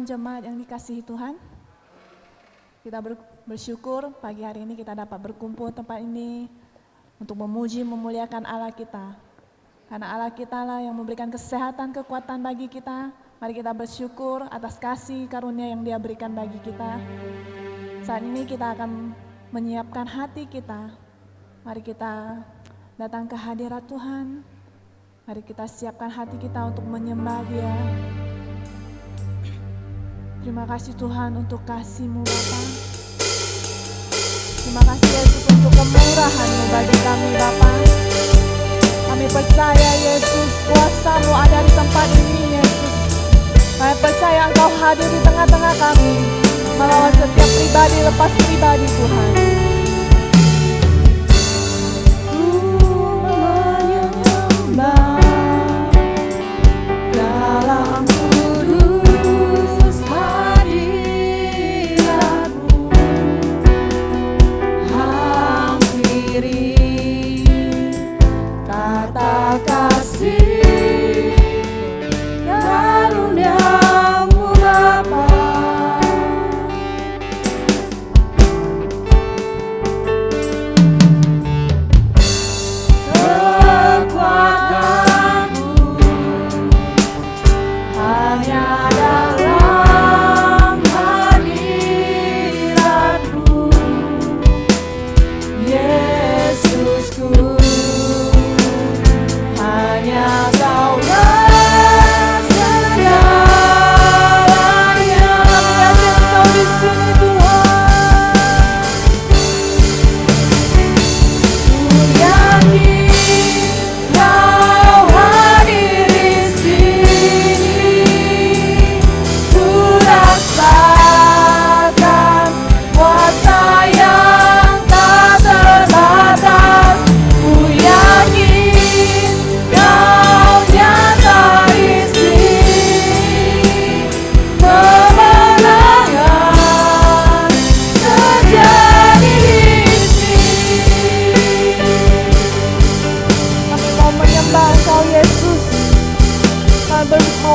jemaat yang dikasihi Tuhan. Kita bersyukur pagi hari ini kita dapat berkumpul tempat ini untuk memuji, memuliakan Allah kita. Karena Allah kita lah yang memberikan kesehatan, kekuatan bagi kita. Mari kita bersyukur atas kasih karunia yang Dia berikan bagi kita. Saat ini kita akan menyiapkan hati kita. Mari kita datang ke hadirat Tuhan. Mari kita siapkan hati kita untuk menyembah Dia. Terima kasih Tuhan untuk kasih-Mu Bapa. Terima kasih Yesus untuk kemurahan-Mu bagi kami Bapa. Kami percaya Yesus, kuasa-Mu ada di tempat ini Yesus. Kami percaya Engkau hadir di tengah-tengah kami, melawan setiap pribadi lepas pribadi Tuhan.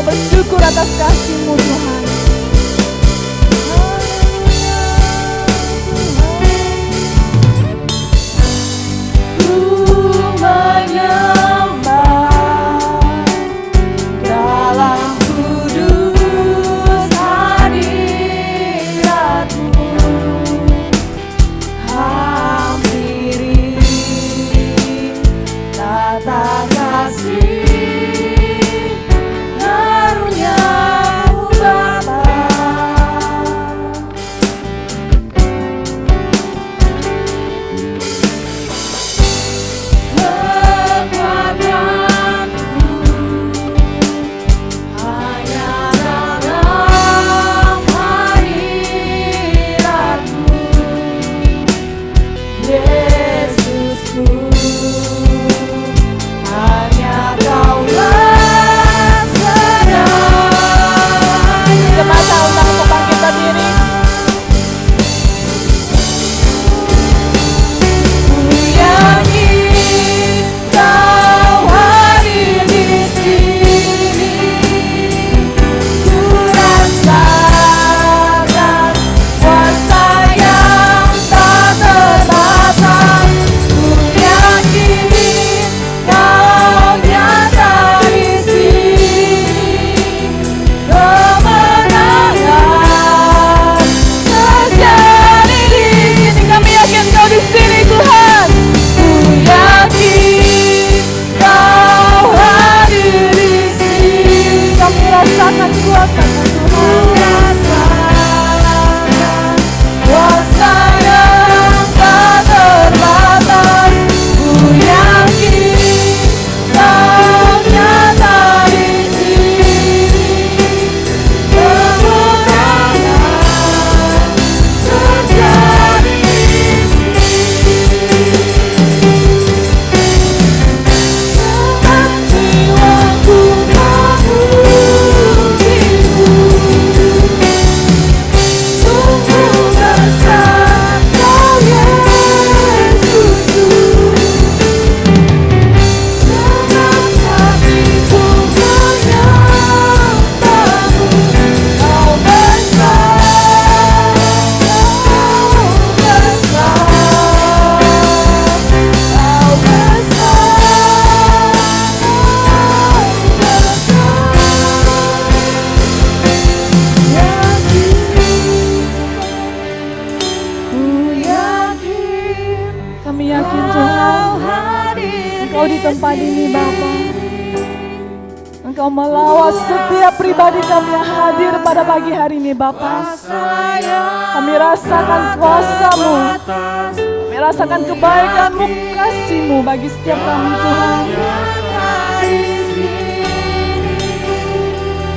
Bersyukur atas kasih-Mu Tuhan. Ku menyembah dalam kudus hadirat-Mu, hampiri tata kasih. Bye. Engkau di tempat ini Bapa. Engkau melawat setiap pribadi kami yang hadir pada pagi hari ini Bapa. Kami rasakan kuasa-Mu, kami rasakan kebaikan-Mu, kasih-Mu bagi setiap kami Tuhan.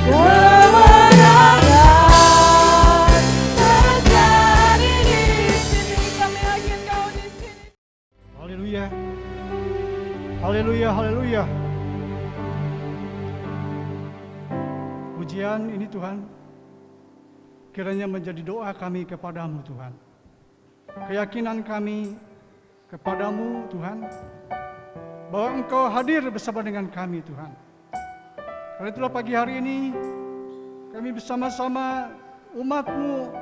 Kemenangan terjadi di sini, kami yakin Kau di sini. Haleluya. Haleluya, haleluya. Pujian ini Tuhan, kiranya menjadi doa kami kepadamu Tuhan. Keyakinan kami kepadamu Tuhan, bahwa Engkau hadir bersama dengan kami Tuhan. Karena itulah pagi hari ini, kami bersama-sama umat-Mu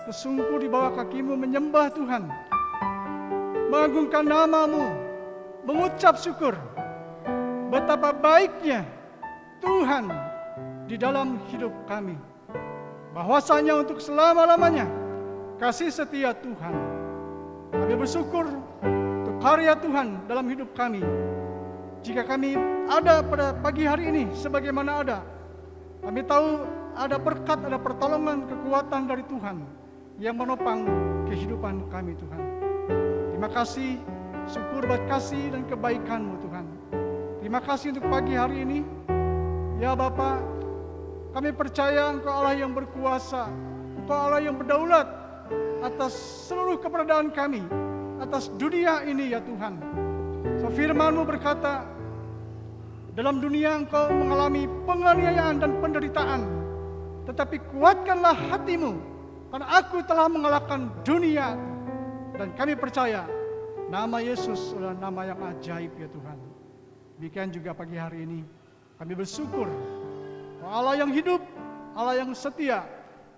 bersungguh di bawah kaki-Mu menyembah Tuhan, mengagungkan nama-Mu, mengucap syukur betapa baiknya Tuhan di dalam hidup kami. Bahwasanya untuk selama-lamanya kasih setia Tuhan. Kami bersyukur untuk karya Tuhan dalam hidup kami. Jika kami ada pada pagi hari ini sebagaimana ada, kami tahu ada berkat, ada pertolongan, kekuatan dari Tuhan yang menopang kehidupan kami Tuhan. Terima kasih, syukur buat kasih dan kebaikan-Mu Tuhan. Terima kasih untuk pagi hari ini. Ya Bapa, kami percaya Engkau Allah yang berkuasa, Engkau Allah yang berdaulat atas seluruh keberadaan kami, atas dunia ini ya Tuhan. So, firman-Mu berkata, dalam dunia Engkau mengalami penganiayaan dan penderitaan, tetapi kuatkanlah hatimu, karena aku telah mengalahkan dunia. Dan kami percaya nama Yesus adalah nama yang ajaib ya Tuhan. Demikian juga pagi hari ini kami bersyukur Allah yang hidup, Allah yang setia,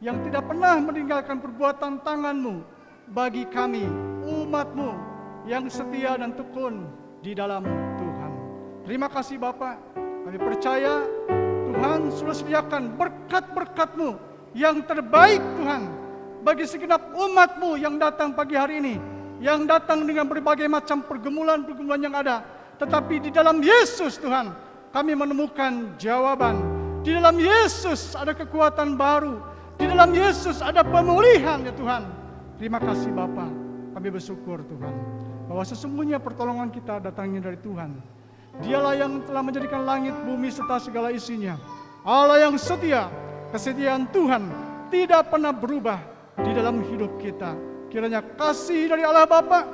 yang tidak pernah meninggalkan perbuatan tangan-Mu bagi kami, umat-Mu yang setia dan tekun di dalam Tuhan. Terima kasih Bapa, kami percaya Tuhan sudah sediakan berkat-berkat-Mu yang terbaik Tuhan, bagi segenap umat-Mu yang datang pagi hari ini, yang datang dengan berbagai macam pergumulan-pergumulan yang ada. Tetapi di dalam Yesus Tuhan, kami menemukan jawaban. Di dalam Yesus ada kekuatan baru. Di dalam Yesus ada pemulihan ya Tuhan. Terima kasih Bapa, kami bersyukur Tuhan, bahwa sesungguhnya pertolongan kita datangnya dari Tuhan. Dialah yang telah menjadikan langit, bumi serta segala isinya. Allah yang setia, kesetiaan Tuhan tidak pernah berubah di dalam hidup kita. Kiranya kasih dari Allah Bapa,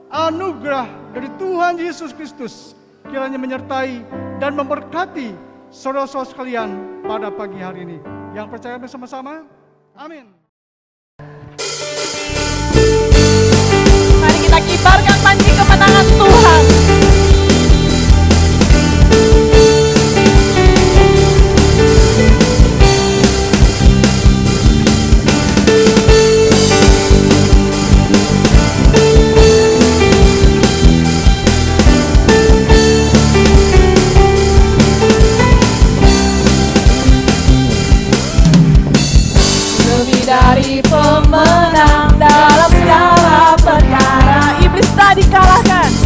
anugerah dari Tuhan Yesus Kristus kiranya menyertai dan memberkati saudara-saudara sekalian pada pagi hari ini. Yang percaya bersama-sama, amin. Mari kita kibarkan panji kemenangan Tuhan. Dari pemenang dalam segala perkara, iblis tak dikalahkan.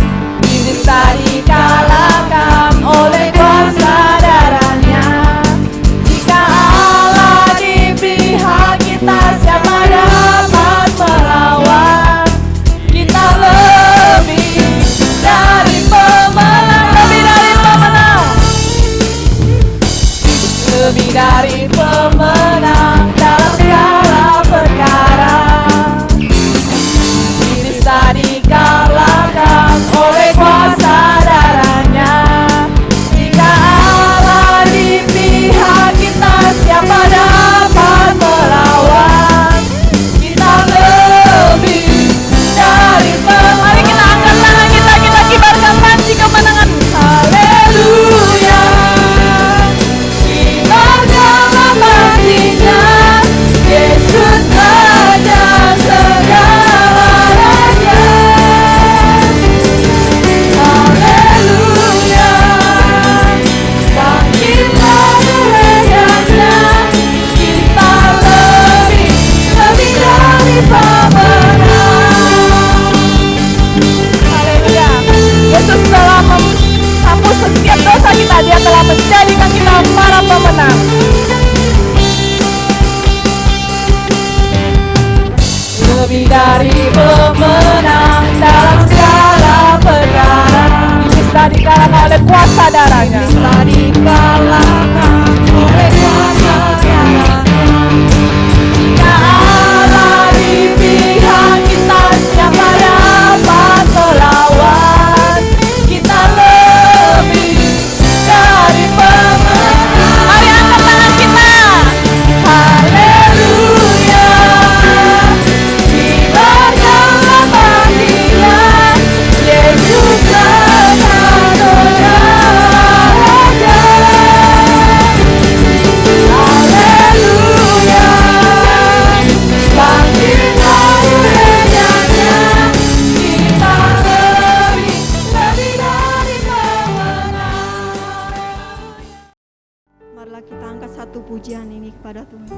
satu pujian ini kepada Tuhan.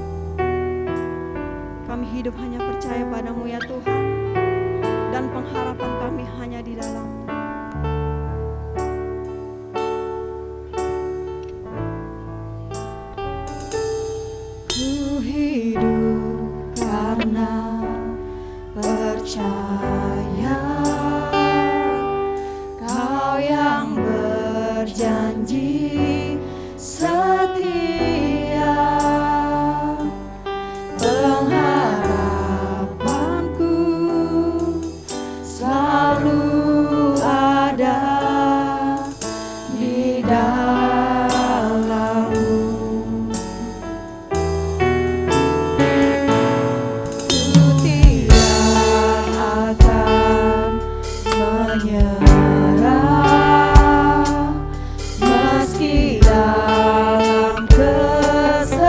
Kami hidup hanya percaya padamu ya Tuhan, dan pengharapan kami hanya di dalam-Mu. Ku hidup karena percaya Kau yang berjanji setia. Pengharapanku selalu ada di dalam-Mu. Ku tidak akan menyerah meski dalam kesesatan.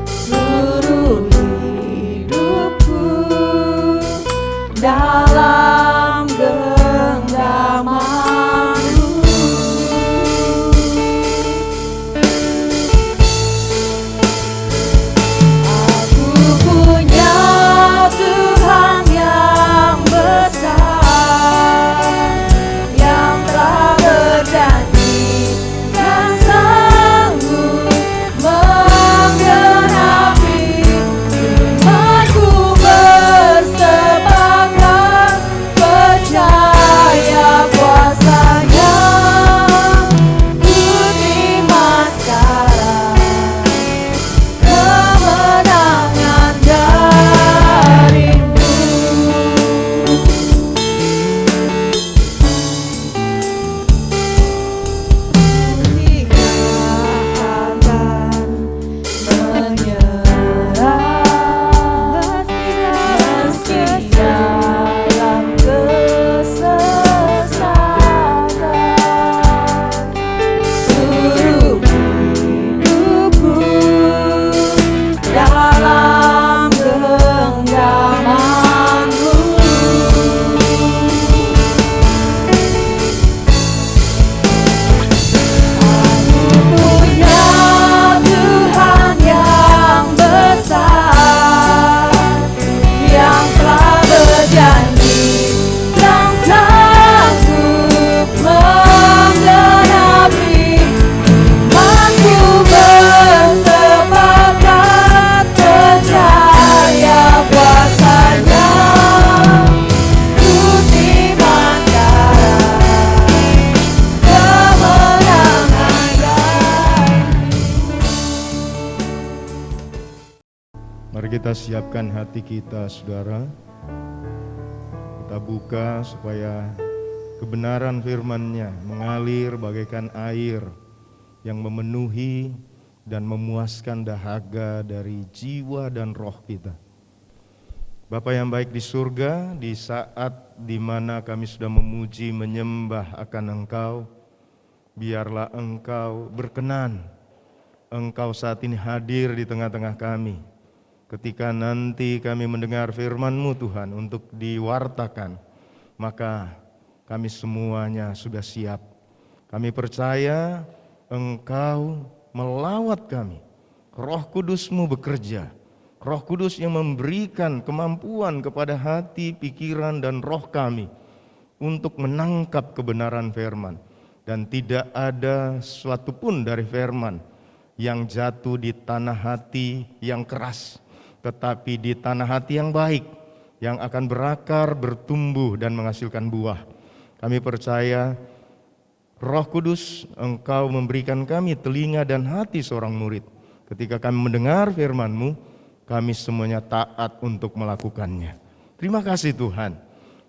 Seluruh hidupku dalam genggaman-Mu. Aku punya Tuhan yang besar, yang telah berjanji dan sanggup menggenapi firman-Ku. Bersepakat percaya kuasa-Nya, ku terima sekarang kemenangan dari-Mu. Dalam genggaman-Mu. Punya Tuhan yang besar, yang telah berjanji dan sanggup menggenapi firman-Ku. Bersepakat percaya kuasa-Nya, ku terima sekarang kemenangan dari-Mu. Mari kita siapkan hati kita, saudara. Kita buka supaya kebenaran firman-Nya mengalir bagaikan air yang memenuhi dan memuaskan dahaga dari jiwa dan roh kita. Bapa yang baik di surga, di saat di mana kami sudah memuji menyembah akan Engkau, biarlah Engkau berkenan, Engkau saat ini hadir di tengah-tengah kami. Ketika nanti kami mendengar firman-Mu Tuhan untuk diwartakan, maka kami semuanya sudah siap. Kami percaya Engkau melawat kami. Roh Kudus-Mu bekerja. Roh Kudus yang memberikan kemampuan kepada hati, pikiran, dan roh kami untuk menangkap kebenaran firman. Dan tidak ada sesuatu pun dari firman yang jatuh di tanah hati yang keras, tetapi di tanah hati yang baik, yang akan berakar, bertumbuh, dan menghasilkan buah. Kami percaya Roh Kudus, Engkau memberikan kami telinga dan hati seorang murid. Ketika kami mendengar firman-Mu, kami semuanya taat untuk melakukannya. Terima kasih Tuhan.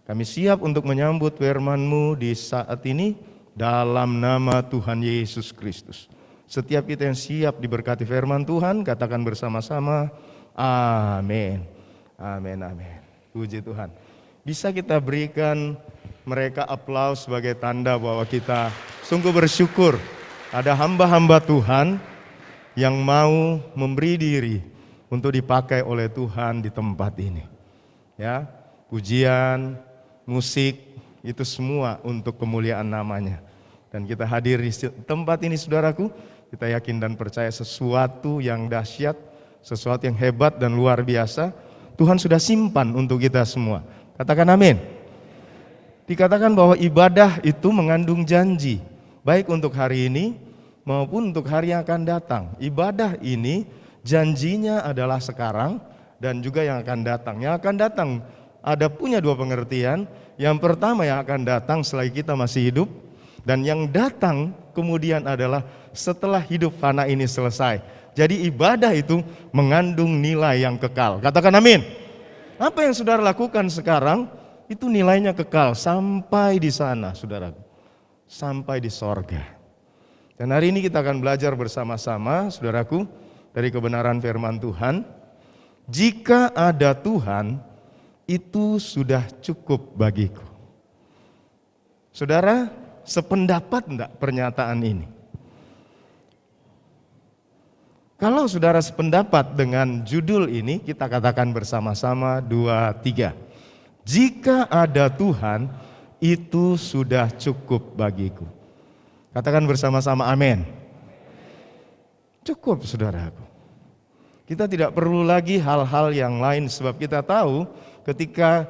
Kami siap untuk menyambut firman-Mu di saat ini dalam nama Tuhan Yesus Kristus. Setiap kita yang siap diberkati firman Tuhan, katakan bersama-sama, amin. Amin, amin. Puji Tuhan. Bisa kita berikan mereka aplaus sebagai tanda bahwa kita sungguh bersyukur ada hamba-hamba Tuhan yang mau memberi diri untuk dipakai oleh Tuhan di tempat ini. Ya, pujian, musik, itu semua untuk kemuliaan namanya. Dan kita hadir di tempat ini saudaraku, kita yakin dan percaya sesuatu yang dahsyat, sesuatu yang hebat dan luar biasa, Tuhan sudah simpan untuk kita semua. Katakan amin. Dikatakan bahwa ibadah itu mengandung janji, baik untuk hari ini maupun untuk hari yang akan datang. Ibadah ini janjinya adalah sekarang dan juga yang akan datang. Yang akan datang ada punya dua pengertian. Yang pertama yang akan datang selagi kita masih hidup, dan yang datang kemudian adalah setelah hidup fana ini selesai. Jadi ibadah itu mengandung nilai yang kekal. Katakan amin. Apa yang saudara lakukan sekarang itu nilainya kekal sampai di sana, saudara. Sampai di sorga. Dan hari ini kita akan belajar bersama-sama, saudaraku, dari kebenaran firman Tuhan. Jika ada Tuhan, itu sudah cukup bagiku. Saudara, sependapat enggak pernyataan ini? Kalau saudara sependapat dengan judul ini, kita katakan bersama-sama 2, 3. Jika ada Tuhan, itu sudah cukup bagiku. Katakan bersama-sama amin. Cukup saudaraku. Kita tidak perlu lagi hal-hal yang lain, sebab kita tahu ketika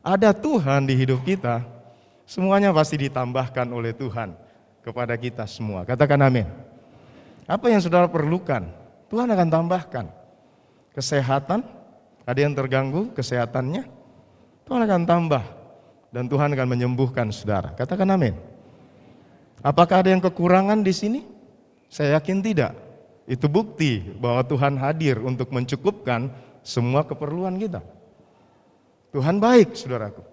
ada Tuhan di hidup kita, semuanya pasti ditambahkan oleh Tuhan kepada kita semua. Katakan amin. Apa yang saudara perlukan, Tuhan akan tambahkan. Kesehatan, ada yang terganggu kesehatannya, Tuhan akan tambah. Dan Tuhan akan menyembuhkan saudara. Katakan amin. Apakah ada yang kekurangan di sini? Saya yakin tidak. Itu bukti bahwa Tuhan hadir untuk mencukupkan semua keperluan kita. Tuhan baik saudaraku.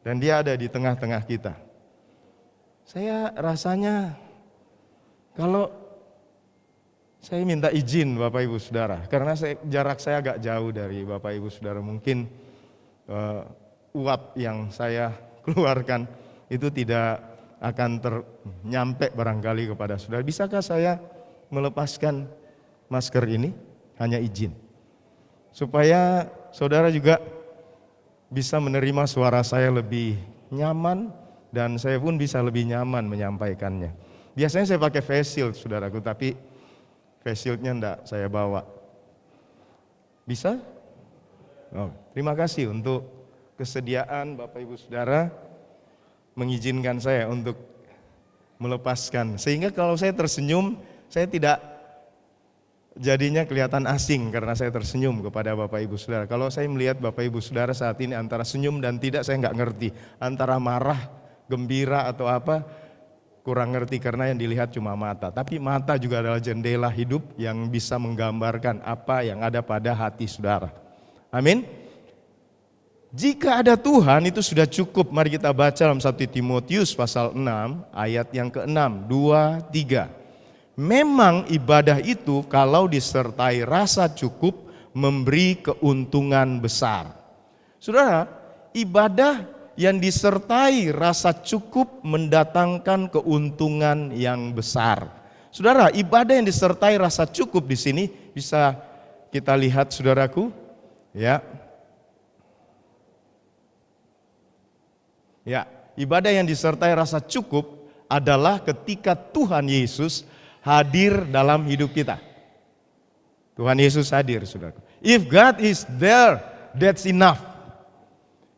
Dan Dia ada di tengah-tengah kita. Saya rasanya kalau saya minta izin Bapak Ibu Saudara, karena jarak saya agak jauh dari Bapak Ibu Saudara, mungkin uap yang saya keluarkan itu tidak akan nyampe barangkali kepada saudara. Bisakah saya melepaskan masker ini? Hanya izin. Supaya saudara juga bisa menerima suara saya lebih nyaman dan saya pun bisa lebih nyaman menyampaikannya. Biasanya saya pakai face shield saudaraku, tapi face shieldnya enggak saya bawa. Bisa? Oh, terima kasih untuk kesediaan Bapak Ibu Saudara mengizinkan saya untuk melepaskan. Sehingga kalau saya tersenyum, saya tidak jadinya kelihatan asing karena saya tersenyum kepada Bapak Ibu Saudara. Kalau saya melihat Bapak Ibu Saudara saat ini antara senyum dan tidak, saya nggak ngerti. Antara marah, gembira atau apa, kurang ngerti karena yang dilihat cuma mata. Tapi mata juga adalah jendela hidup yang bisa menggambarkan apa yang ada pada hati saudara. Amin. Jika ada Tuhan itu sudah cukup. Mari kita baca dalam 1 Timotius pasal 6 ayat yang ke-6, 2, 3. Memang ibadah itu kalau disertai rasa cukup memberi keuntungan besar. Saudara, ibadah yang disertai rasa cukup mendatangkan keuntungan yang besar. Saudara, ibadah yang disertai rasa cukup di sini bisa kita lihat saudaraku, ya. Ya, ibadah yang disertai rasa cukup adalah ketika Tuhan Yesus hadir dalam hidup kita. Tuhan Yesus hadir, saudara. If God is there, that's enough.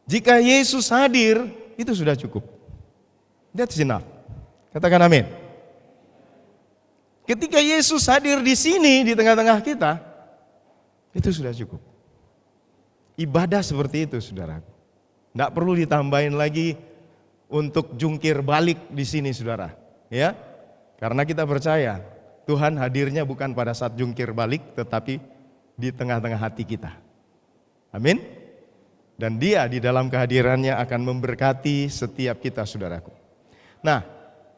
Jika Yesus hadir, itu sudah cukup. That's enough. Katakan amin. Ketika Yesus hadir di sini, di tengah-tengah kita, itu sudah cukup. Ibadah seperti itu, saudara. Tidak perlu ditambahin lagi untuk jungkir balik di sini, saudara. Ya, karena kita percaya Tuhan hadirnya bukan pada saat jungkir balik, tetapi di tengah-tengah hati kita. Amin. Dan Dia di dalam kehadirannya akan memberkati setiap kita, saudaraku. Nah,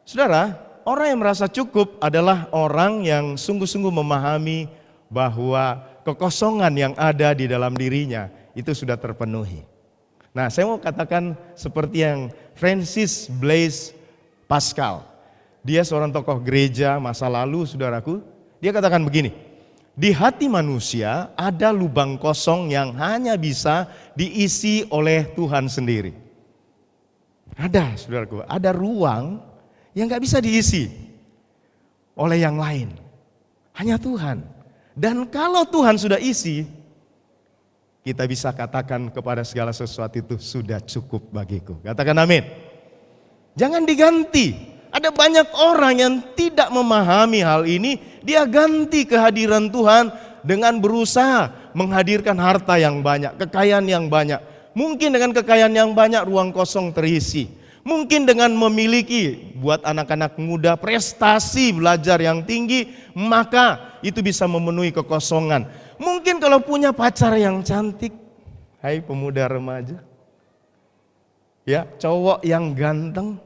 saudara, orang yang merasa cukup adalah orang yang sungguh-sungguh memahami bahwa kekosongan yang ada di dalam dirinya itu sudah terpenuhi. Nah, saya mau katakan seperti yang Francis Blaise Pascal. Dia seorang tokoh gereja masa lalu, saudaraku. Dia katakan begini, di hati manusia ada lubang kosong yang hanya bisa diisi oleh Tuhan sendiri. Ada, saudaraku, ada ruang yang gak bisa diisi oleh yang lain. Hanya Tuhan. Dan kalau Tuhan sudah isi, kita bisa katakan kepada segala sesuatu itu sudah cukup bagiku. Katakan amin. Jangan diganti. Ada banyak orang yang tidak memahami hal ini. Dia ganti kehadiran Tuhan dengan berusaha menghadirkan harta yang banyak, kekayaan yang banyak. Mungkin dengan kekayaan yang banyak ruang kosong terisi. Mungkin dengan memiliki buat anak-anak muda prestasi belajar yang tinggi, maka itu bisa memenuhi kekosongan. Mungkin kalau punya pacar yang cantik, hai pemuda remaja, ya cowok yang ganteng,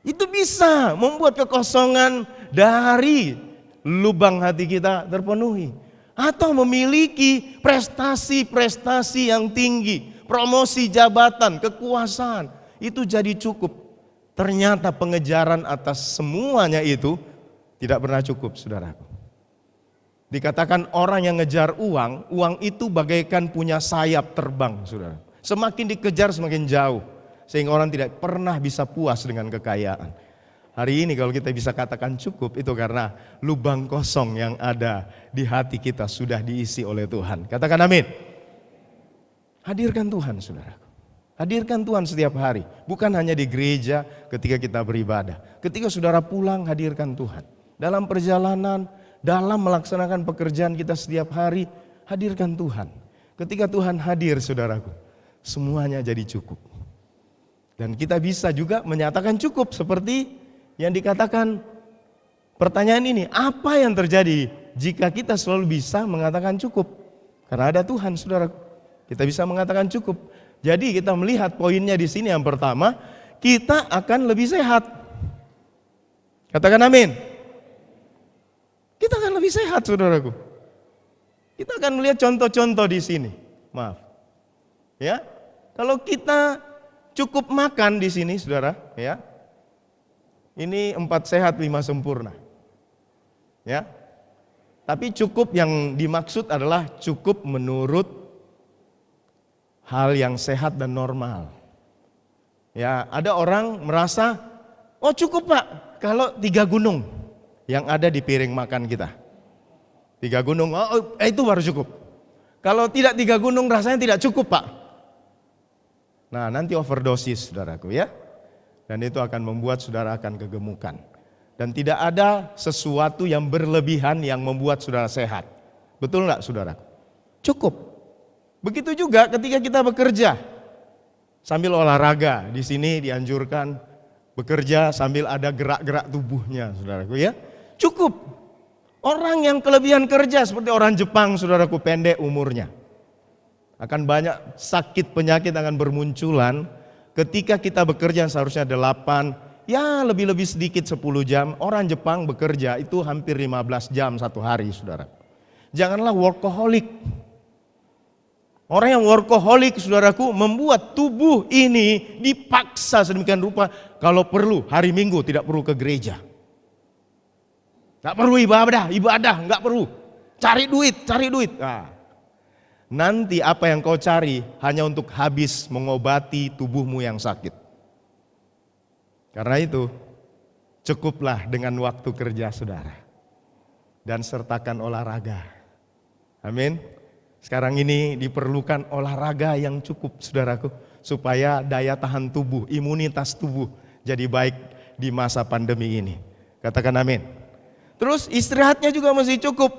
itu bisa membuat kekosongan dari lubang hati kita terpenuhi. Atau memiliki prestasi-prestasi yang tinggi, promosi jabatan, kekuasaan, itu jadi cukup. Ternyata pengejaran atas semuanya itu tidak pernah cukup, saudaraku. Dikatakan orang yang ngejar uang, uang itu bagaikan punya sayap terbang, saudara. Semakin dikejar semakin jauh, sehingga orang tidak pernah bisa puas dengan kekayaan. Hari ini kalau kita bisa katakan cukup, itu karena lubang kosong yang ada di hati kita sudah diisi oleh Tuhan. Katakan amin. Hadirkan Tuhan, saudaraku. Hadirkan Tuhan setiap hari, bukan hanya di gereja ketika kita beribadah. Ketika saudara pulang, hadirkan Tuhan. Dalam perjalanan, dalam melaksanakan pekerjaan kita setiap hari, hadirkan Tuhan. Ketika Tuhan hadir, saudaraku, semuanya jadi cukup. Dan kita bisa juga menyatakan cukup seperti yang dikatakan pertanyaan ini, apa yang terjadi jika kita selalu bisa mengatakan cukup? Karena ada Tuhan, saudara, kita bisa mengatakan cukup. Jadi kita melihat poinnya di sini yang pertama, kita akan lebih sehat. Katakan amin. Kita akan lebih sehat, saudaraku. Kita akan melihat contoh-contoh di sini. Maaf, ya. Kalau kita cukup makan di sini, saudara, ya. Ini 4 sehat 5 sempurna. Ya. Tapi cukup yang dimaksud adalah cukup menurut hal yang sehat dan normal. Ya, ada orang merasa, oh cukup Pak, kalau 3 gunung yang ada di piring makan kita. 3 gunung, itu baru cukup. Kalau tidak 3 gunung rasanya tidak cukup Pak. Nah, nanti overdosis, saudaraku, ya. Dan itu akan membuat saudara akan kegemukan. Dan tidak ada sesuatu yang berlebihan yang membuat saudara sehat. Betul enggak, saudara? Cukup. Begitu juga ketika kita bekerja sambil olahraga. Di sini dianjurkan bekerja sambil ada gerak-gerak tubuhnya, saudaraku, ya. Cukup. Orang yang kelebihan kerja seperti orang Jepang, saudaraku, pendek umurnya. Akan banyak sakit penyakit akan bermunculan. Ketika kita bekerja seharusnya 8, ya lebih-lebih sedikit 10 jam. Orang Jepang bekerja itu hampir 15 jam satu hari, saudara. Janganlah workaholic. Orang yang workaholic, saudaraku, membuat tubuh ini dipaksa sedemikian rupa. Kalau perlu hari Minggu tidak perlu ke gereja. Gak perlu ibadah, gak perlu. Cari duit. Nah, nanti apa yang kau cari hanya untuk habis mengobati tubuhmu yang sakit. Karena itu cukuplah dengan waktu kerja saudara. Dan sertakan olahraga. Amin. Sekarang ini diperlukan olahraga yang cukup, saudaraku. Supaya daya tahan tubuh, imunitas tubuh jadi baik di masa pandemi ini. Katakan amin. Terus istirahatnya juga mesti cukup.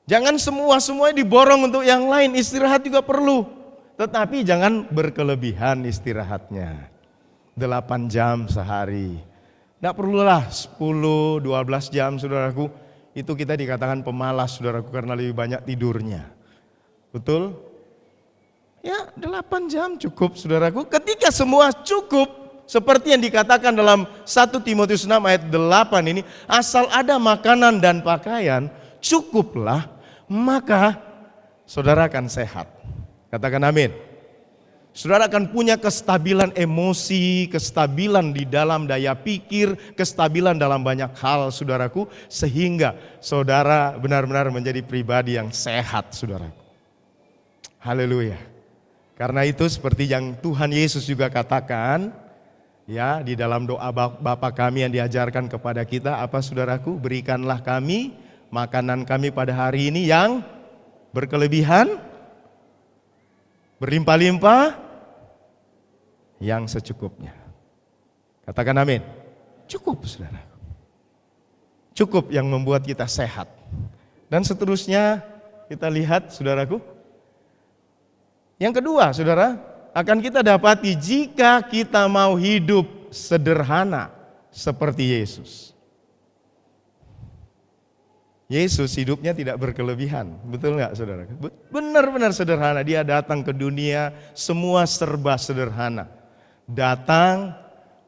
Jangan semua-semuanya diborong untuk yang lain, istirahat juga perlu. Tetapi jangan berkelebihan istirahatnya. 8 jam sehari. Tidak perlulah 10-12 jam, saudaraku. Itu kita dikatakan pemalas, saudaraku, karena lebih banyak tidurnya. Betul? Ya, 8 jam cukup, saudaraku. Ketika semua cukup, seperti yang dikatakan dalam 1 Timotius 6 ayat 8 ini, asal ada makanan dan pakaian, cukuplah. Maka saudara akan sehat. Katakan amin. Saudara akan punya kestabilan emosi, kestabilan di dalam daya pikir, kestabilan dalam banyak hal, saudaraku, sehingga saudara benar-benar menjadi pribadi yang sehat, saudaraku. Haleluya. Karena itu seperti yang Tuhan Yesus juga katakan, ya, di dalam doa Bapa kami yang diajarkan kepada kita, apa saudaraku? Berikanlah kami makanan kami pada hari ini yang berkelebihan, berlimpah-limpah, yang secukupnya. Katakan amin. Cukup, saudara. Cukup yang membuat kita sehat. Dan seterusnya kita lihat, saudaraku. Yang kedua, saudara, akan kita dapati jika kita mau hidup sederhana seperti Yesus. Yesus hidupnya tidak berkelebihan, betul nggak, saudara? Benar-benar sederhana. Dia datang ke dunia semua serba sederhana. Datang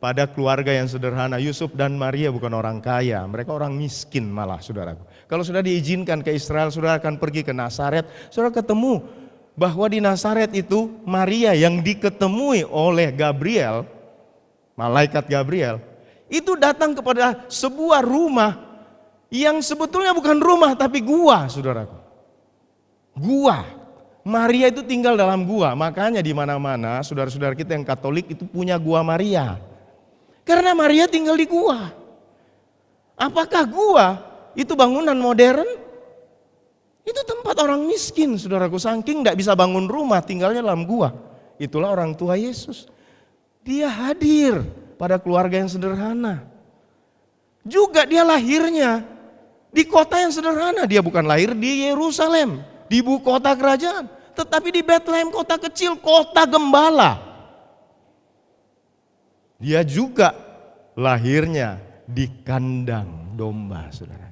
pada keluarga yang sederhana. Yusuf dan Maria bukan orang kaya, mereka orang miskin malah, saudaraku. Kalau sudah diizinkan ke Israel, saudara akan pergi ke Nazaret, saudara ketemu bahwa di Nazaret itu Maria yang diketemui oleh Gabriel, malaikat Gabriel, itu datang kepada sebuah rumah yang sebetulnya bukan rumah tapi gua, saudaraku. Gua. Maria itu tinggal dalam gua, makanya di mana-mana saudara-saudara kita yang Katolik itu punya gua Maria. Karena Maria tinggal di gua. Apakah gua itu bangunan modern? Itu tempat orang miskin, saudaraku, saking tidak bisa bangun rumah, tinggalnya dalam gua. Itulah orang tua Yesus. Dia hadir pada keluarga yang sederhana. Juga dia lahirnya di kota yang sederhana. Dia bukan lahir di Yerusalem, di ibu kota kerajaan, tetapi di Bethlehem, kota kecil, kota gembala. Dia juga lahirnya di kandang domba, saudara.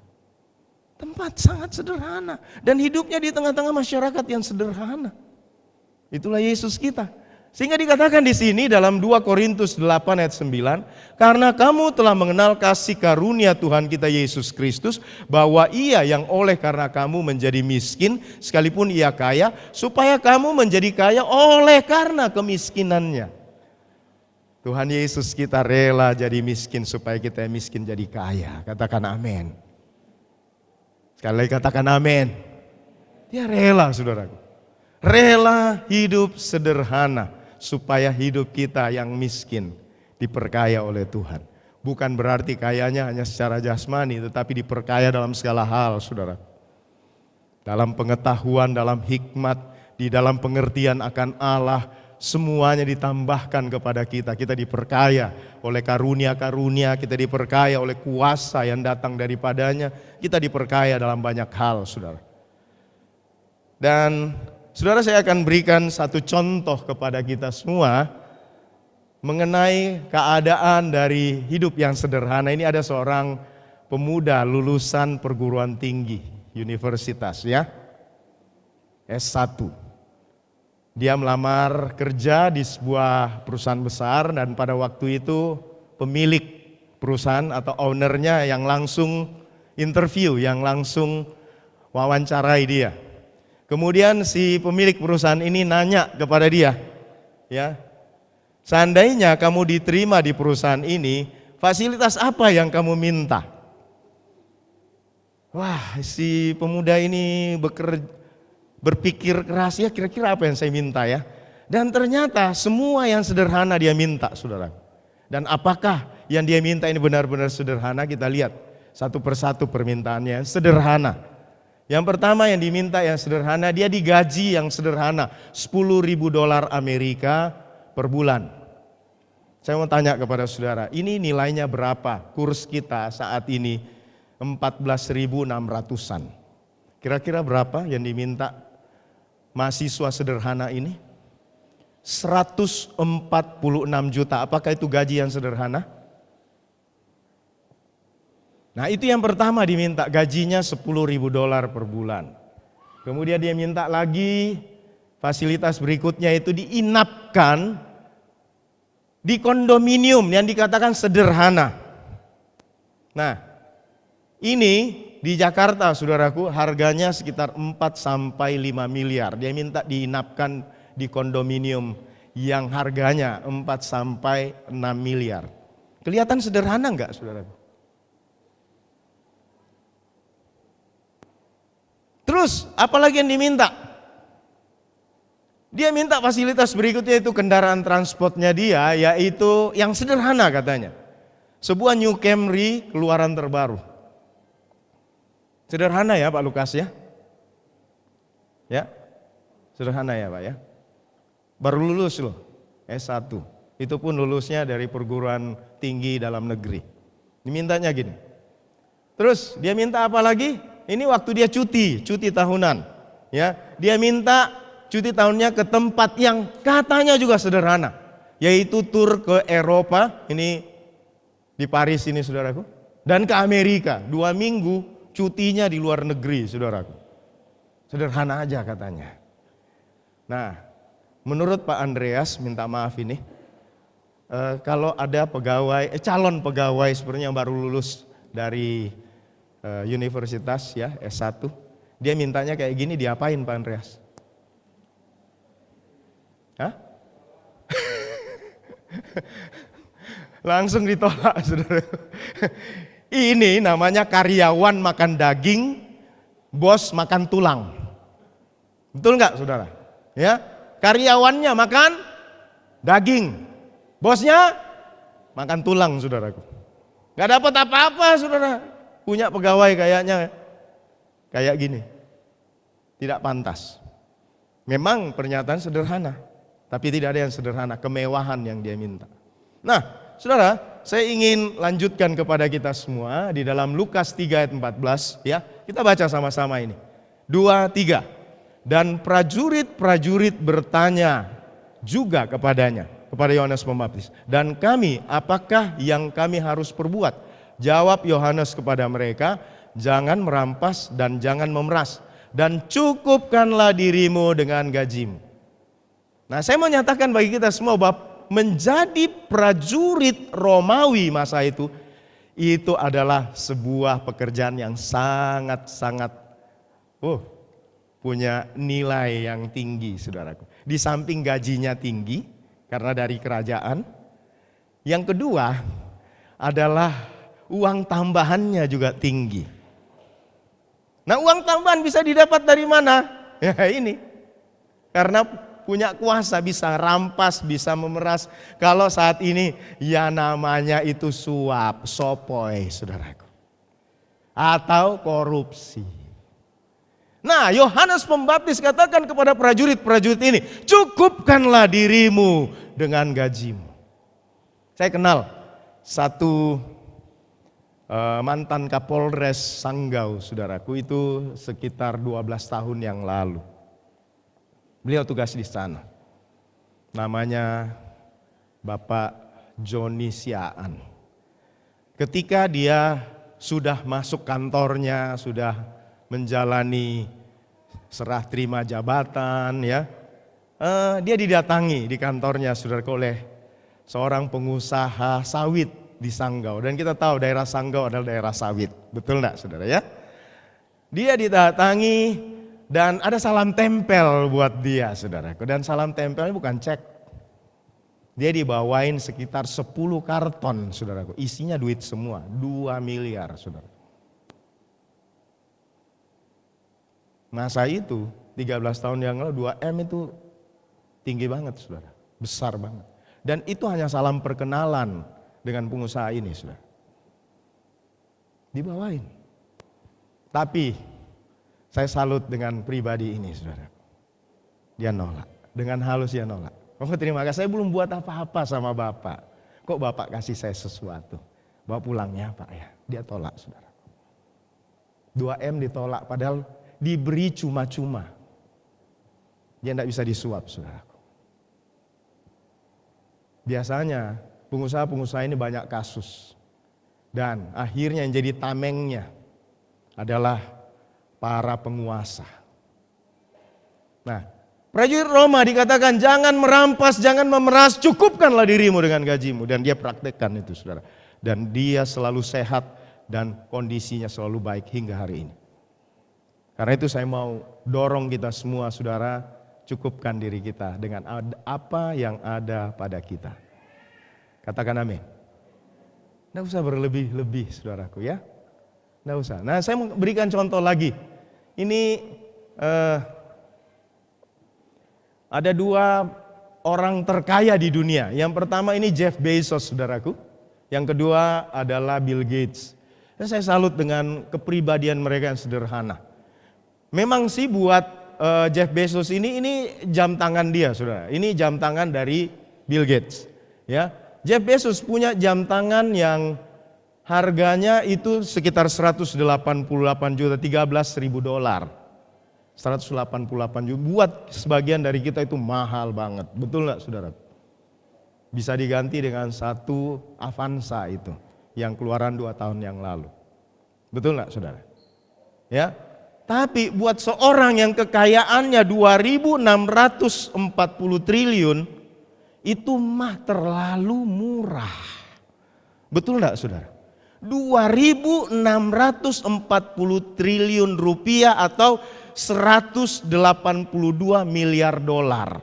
Tempat sangat sederhana dan hidupnya di tengah-tengah masyarakat yang sederhana. Itulah Yesus kita. Sehingga dikatakan di sini dalam 2 Korintus 8 ayat 9, karena kamu telah mengenal kasih karunia Tuhan kita Yesus Kristus, bahwa Ia yang oleh karena kamu menjadi miskin sekalipun Ia kaya, supaya kamu menjadi kaya oleh karena kemiskinannya. Tuhan Yesus kita rela jadi miskin supaya kita yang miskin jadi kaya. Katakan amin. Sekali lagi katakan amin. Dia rela, saudaraku. Rela hidup sederhana supaya hidup kita yang miskin diperkaya oleh Tuhan. Bukan berarti kayanya hanya secara jasmani, tetapi diperkaya dalam segala hal, saudara. Dalam pengetahuan, dalam hikmat, di dalam pengertian akan Allah, semuanya ditambahkan kepada kita. Kita diperkaya oleh karunia-karunia, kita diperkaya oleh kuasa yang datang daripadanya, kita diperkaya dalam banyak hal, saudara. Dan saudara, saya akan berikan satu contoh kepada kita semua mengenai keadaan dari hidup yang sederhana. Ini ada seorang pemuda lulusan perguruan tinggi, universitas ya, S1. Dia melamar kerja di sebuah perusahaan besar dan pada waktu itu pemilik perusahaan atau ownernya yang langsung interview, yang langsung wawancarai dia. Kemudian si pemilik perusahaan ini nanya kepada dia, ya, seandainya kamu diterima di perusahaan ini, fasilitas apa yang kamu minta? Wah, si pemuda ini berpikir keras, ya kira-kira apa yang saya minta ya? Dan ternyata semua yang sederhana dia minta, saudara. Dan apakah yang dia minta ini benar-benar sederhana? Kita lihat satu persatu permintaannya, sederhana. Yang pertama yang diminta yang sederhana, dia digaji yang sederhana, $10.000 Amerika per bulan. Saya mau tanya kepada saudara, ini nilainya berapa? Kurs kita saat ini 14.600-an. Kira-kira berapa yang diminta mahasiswa sederhana ini? 146 juta. Apakah itu gaji yang sederhana? Nah, itu yang pertama diminta, gajinya $10.000 per bulan. Kemudian dia minta lagi fasilitas berikutnya, itu diinapkan di kondominium yang dikatakan sederhana. Nah, ini di Jakarta, saudaraku, harganya sekitar 4 sampai 5 miliar. Dia minta diinapkan di kondominium yang harganya 4 sampai 6 miliar. Kelihatan sederhana enggak, saudaraku? Terus apalagi yang diminta? Dia minta fasilitas berikutnya itu kendaraan transportnya dia, yaitu yang sederhana katanya. Sebuah New Camry keluaran terbaru. Sederhana ya Pak Lukas ya? Ya, sederhana ya Pak ya? Baru lulus loh, S1. Itu pun lulusnya dari perguruan tinggi dalam negeri. Dimintanya gini. Terus dia minta apa lagi? Ini waktu dia cuti tahunan. Ya, dia minta cuti tahunnya ke tempat yang katanya juga sederhana, yaitu tur ke Eropa, ini di Paris ini saudaraku, dan ke Amerika. 2 minggu cutinya di luar negeri saudaraku. Sederhana aja katanya. Nah, menurut Pak Andreas, minta maaf ini, kalau ada calon pegawai sebenarnya yang baru lulus dari universitas ya S1, dia mintanya kayak gini, diapain Pak Andreas? Hah? Langsung ditolak saudara. Ini namanya karyawan makan daging, bos makan tulang. Betul nggak saudara? Ya, karyawannya makan daging, bosnya makan tulang saudaraku. Nggak dapat apa-apa saudara. Punya pegawai kayaknya kayak gini. Tidak pantas. Memang pernyataan sederhana, tapi tidak ada yang sederhana, kemewahan yang dia minta. Nah, saudara, saya ingin lanjutkan kepada kita semua di dalam Lukas 3 ayat 14 ya. Kita baca sama-sama ini. 2, 3. Dan prajurit-prajurit bertanya juga kepadanya, kepada Yohanes Pembaptis. Dan kami, apakah yang kami harus perbuat? Jawab Yohanes kepada mereka, jangan merampas dan jangan memeras, dan cukupkanlah dirimu dengan gajimu. Nah, saya mau nyatakan bagi kita semua bahwa menjadi prajurit Romawi masa itu adalah sebuah pekerjaan yang sangat-sangat punya nilai yang tinggi saudaraku. Di samping gajinya tinggi karena dari kerajaan, yang kedua adalah uang tambahannya juga tinggi. Nah, uang tambahan bisa didapat dari mana? Ya ini, karena punya kuasa, bisa rampas, bisa memeras. Kalau saat ini ya namanya itu suap, sopoi saudaraku. Atau korupsi. Nah, Yohanes Pembaptis katakan kepada prajurit-prajurit ini, cukupkanlah dirimu dengan gajimu. Saya kenal satu mantan Kapolres Sanggau saudaraku, itu sekitar 12 tahun yang lalu. Beliau tugas di sana. Namanya Bapak Joni Siaan. Ketika dia sudah masuk kantornya, sudah menjalani serah terima jabatan ya, dia didatangi di kantornya saudaraku oleh seorang pengusaha sawit di Sanggau. Dan kita tahu daerah Sanggau adalah daerah sawit. Betul enggak saudara ya? Dia didatangi dan ada salam tempel buat dia saudaraku. Dan salam tempelnya bukan cek. Dia dibawain sekitar 10 karton saudaraku. Isinya duit semua, 2 miliar saudara. Masa itu 13 tahun yang lalu 2M itu tinggi banget saudara. Besar banget. Dan itu hanya salam perkenalan dengan pengusaha ini saudara. Dibawain. Tapi saya salut dengan pribadi ini saudara. Dia nolak. Dengan halus dia nolak. Oh, terima kasih, saya belum buat apa-apa sama Bapak. Kok Bapak kasih saya sesuatu? Bawa pulangnya Pak ya. Dia tolak saudara. 2M ditolak padahal diberi cuma-cuma. Dia tidak bisa disuap saudaraku. Biasanya pengusaha-pengusaha ini banyak kasus. Dan akhirnya yang jadi tamengnya adalah para penguasa. Nah, prajurit Roma dikatakan jangan merampas, jangan memeras, cukupkanlah dirimu dengan gajimu. Dan dia praktekkan itu saudara. Dan dia selalu sehat dan kondisinya selalu baik hingga hari ini. Karena itu saya mau dorong kita semua saudara, cukupkan diri kita dengan apa yang ada pada kita. Katakan amin. Nggak usah berlebih-lebih saudaraku ya. Nggak usah. Nah, saya mau berikan contoh lagi. Ini Ada dua orang terkaya di dunia. Yang pertama ini Jeff Bezos, saudaraku. Yang kedua adalah Bill Gates. Dan saya salut dengan kepribadian mereka yang sederhana. Memang sih buat Jeff Bezos ini jam tangan dia, saudara. Ini jam tangan dari Bill Gates. Ya, Jeff Bezos punya jam tangan yang harganya itu sekitar 188 juta, 13.000 dolar. 188 juta. Buat sebagian dari kita itu mahal banget. Betul nggak, saudara? Bisa diganti dengan satu Avanza itu yang keluaran 2 tahun yang lalu. Betul nggak, saudara? Ya. Tapi buat seorang yang kekayaannya 2.640 triliun itu mah terlalu murah. Betul nggak, saudara? 2.640 triliun rupiah atau 182 miliar dolar.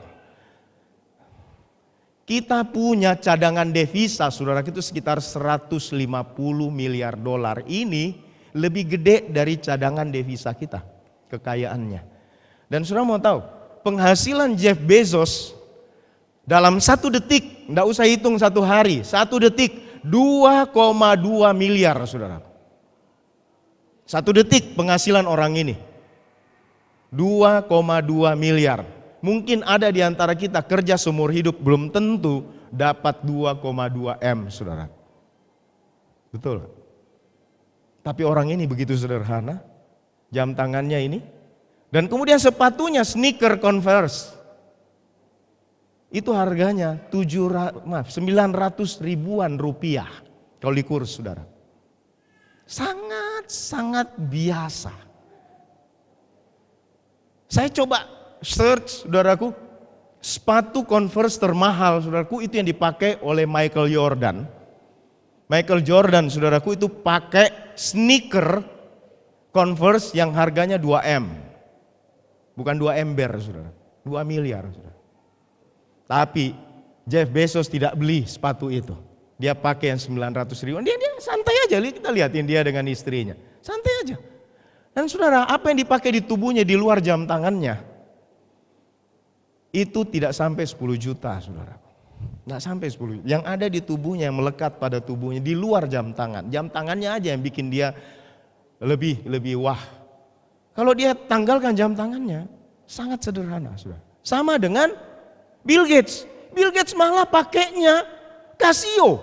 Kita punya cadangan devisa, saudara, itu sekitar 150 miliar dolar. Ini lebih gede dari cadangan devisa kita, kekayaannya. Dan saudara mau tahu, penghasilan Jeff Bezos dalam 1 detik, enggak usah hitung 1 hari, 1 detik 2,2 miliar, saudara. 1 detik penghasilan orang ini 2,2 miliar. Mungkin ada di antara kita kerja seumur hidup belum tentu dapat 2,2 M, saudara. Betul. Tapi orang ini begitu sederhana, jam tangannya ini. Dan kemudian sepatunya sneaker Converse. Itu harganya 900 ribuan rupiah kalau di kurs, saudara. Sangat biasa. Saya coba search, saudaraku, sepatu Converse termahal, saudaraku, itu yang dipakai oleh Michael Jordan. Michael Jordan, saudaraku, itu pakai sneaker Converse yang harganya 2 M. Bukan 2 ember, saudara. 2 miliar, saudara. Tapi Jeff Bezos tidak beli sepatu itu. Dia pakai yang 900 ribuan. Dia santai aja, kita lihatin dia dengan istrinya. Santai aja. Dan saudara, apa yang dipakai di tubuhnya di luar jam tangannya, itu tidak sampai 10 juta, saudara. Nggak sampai 10 juta. Yang ada di tubuhnya, yang melekat pada tubuhnya di luar jam tangan. Jam tangannya aja yang bikin dia lebih wah. Kalau dia tanggalkan jam tangannya, sangat sederhana, saudara. Sama dengan Bill Gates. Bill Gates malah pakainya Casio.